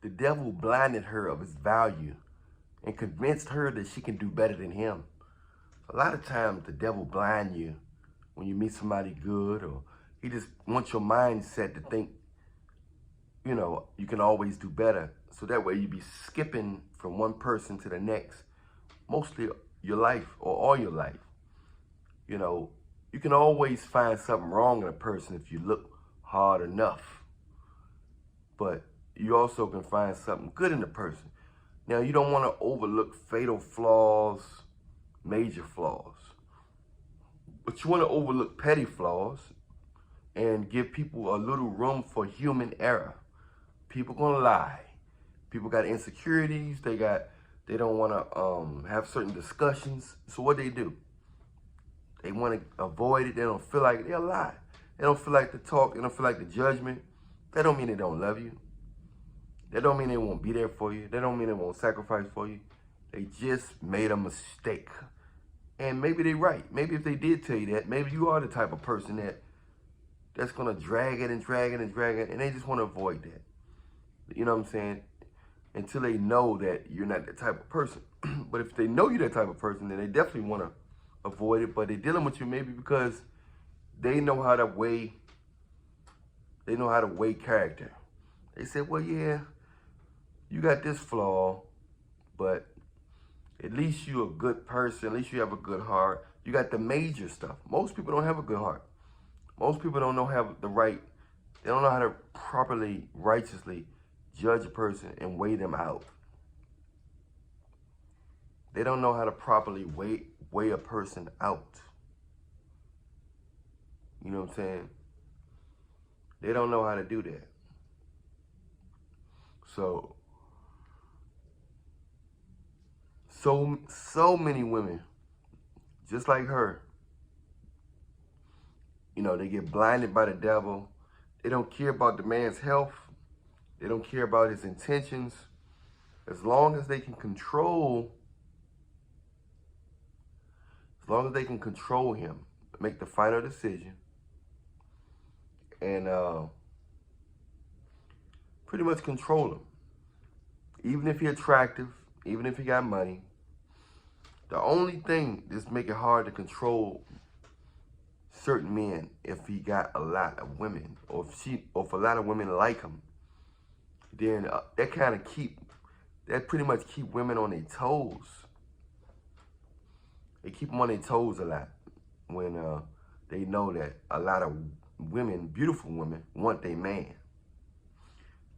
The devil blinded her of his value and convinced her that she can do better than him. A lot of times the devil blind you when you meet somebody good, or he just wants your mindset to think, you can always do better. So that way you be skipping from one person to the next, mostly your life or all your life. You can always find something wrong in a person if you look hard enough. But you also can find something good in a person. Now, you don't want to overlook fatal flaws, major flaws. But you want to overlook petty flaws and give people a little room for human error. People gonna lie. People got insecurities. They don't want to have certain discussions. So what they do? They want to avoid it. They don't feel like they'll lie. They don't feel like the talk. They don't feel like the judgment. That don't mean they don't love you. That don't mean they won't be there for you. That don't mean they won't sacrifice for you. They just made a mistake. And maybe they're right. Maybe if they did tell you that, maybe you are the type of person that's going to drag it and drag it and drag it, and they just want to avoid that. You know what I'm saying? Until they know that you're not that type of person. But if they know you're that type of person, then they definitely want to avoid it. But they're dealing with you maybe because they know how to weigh character. They said, well, yeah, you got this flaw, but at least you're a good person. At least you have a good heart. You got the major stuff. Most people don't have a good heart. Most people don't know they don't know how to properly, righteously judge a person and weigh them out. They don't know how to properly weigh a person out. You know what I'm saying? They don't know how to do that. So many women, just like her, they get blinded by the devil. They don't care about the man's health. They don't care about his intentions. As long as they can control him, make the final decision, and pretty much control him. Even if he's attractive, even if he got money, the only thing that's make it hard to control certain men if he got a lot of women, or if a lot of women like him, then that pretty much keep women on their toes. They keep them on their toes a lot when they know that a lot of women, beautiful women, want their man.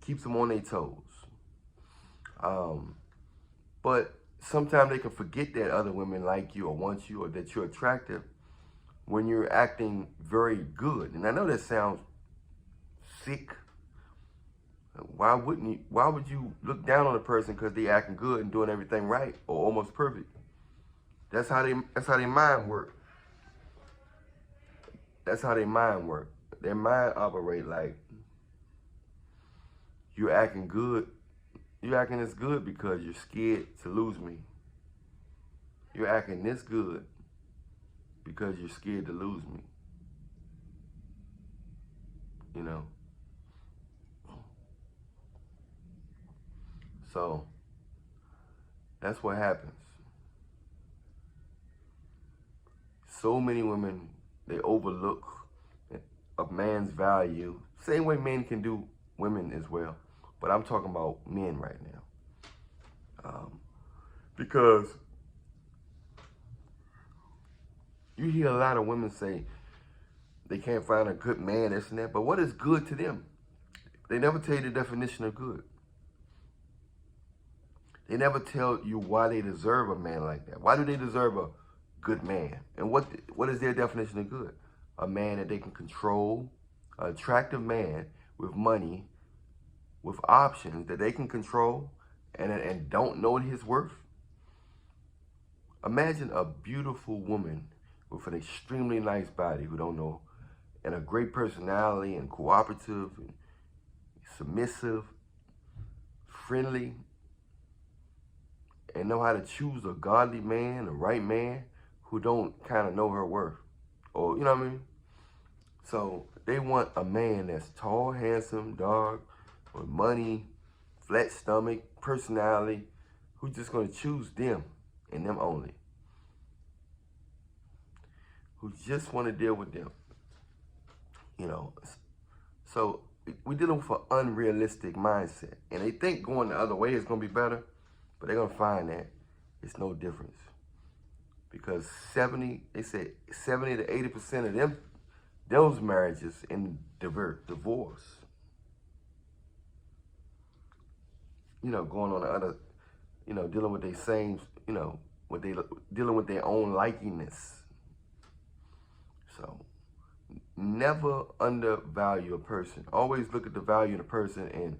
Keeps them on their toes. But sometimes they can forget that other women like you or want you or that you're attractive when you're acting very good. And I know that sounds sick. Why would you look down on a person because they acting good and doing everything right or almost perfect? That's how their mind work. That's how their mind work. Their mind operate like you're acting good. You're acting this good because you're scared to lose me. You're acting this good because you're scared to lose me. So that's what happens. So many women, they overlook a man's value. Same way men can do women as well. But I'm talking about men right now. Because you hear a lot of women say they can't find a good man, this and that. But what is good to them? They never tell you the definition of good. They never tell you why they deserve a man like that. Why do they deserve a good man? And what is their definition of good? A man that they can control, an attractive man with money, with options that they can control and don't know his worth. Imagine a beautiful woman with an extremely nice body who don't know, and a great personality and cooperative and submissive, friendly, and know how to choose a godly man, a right man, who don't kind of know her worth. Or, you know what I mean? So they want a man that's tall, handsome, dark, with money, flat stomach, personality, who's just going to choose them and them only, who just want to deal with them, you know. So we're dealing with an unrealistic mindset, and they think going the other way is going to be better, but they're going to find that it's no difference, because they say 70 to 80% of those marriages in divorce. You know, going on the other, you know, dealing with their same, you know, dealing with their own likiness. So never undervalue a person. Always look at the value in a person and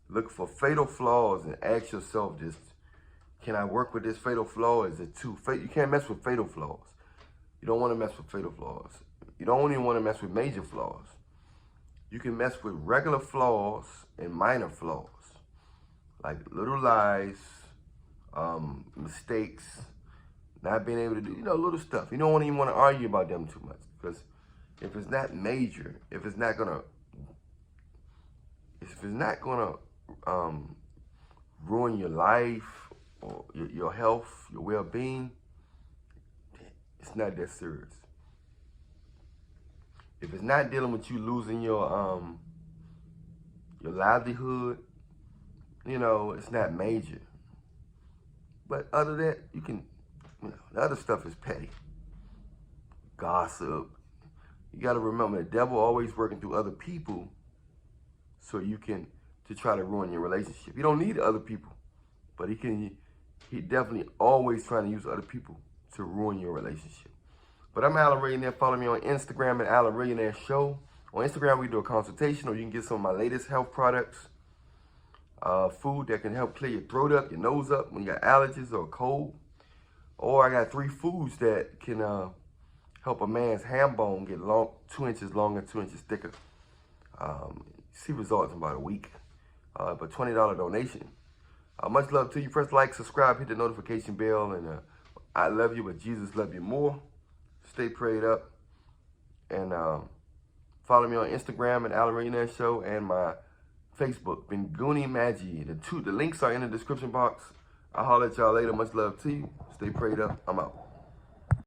look for fatal flaws and ask yourself this: can I work with this fatal flaw? Is it too fatal? You can't mess with fatal flaws. You don't want to mess with fatal flaws. You don't even want to mess with major flaws. You can mess with regular flaws and minor flaws, like little lies, mistakes, not being able to do, you know, little stuff. You don't even want to argue about them too much, because if it's not major, if it's not gonna ruin your life or your health, your well-being, it's not that serious. If it's not dealing with you losing your livelihood, you know, it's not major. But other than that, you can, you know, the other stuff is petty. Gossip. You got to remember, the devil always working through other people to try to ruin your relationship. You don't need other people, but he definitely always trying to use other people to ruin your relationship. But I'm Alan Millionaire. Follow me on Instagram at Alan Millionaire Show. On Instagram, we do a consultation, or you can get some of my latest health products, food that can help clear your throat up, your nose up when you got allergies or a cold. Or I got 3 foods that can help a man's ham bone get 2 inches longer, 2 inches thicker. See results in about a week. But $20 donation. Much love to you. Press like, subscribe, hit the notification bell, and I love you, but Jesus love you more. Stay prayed up, and follow me on Instagram at Alan Millionaire Show, and my Facebook, Binguni Magi. The links are in the description box. I'll holler at y'all later. Much love to you. Stay prayed up. I'm out.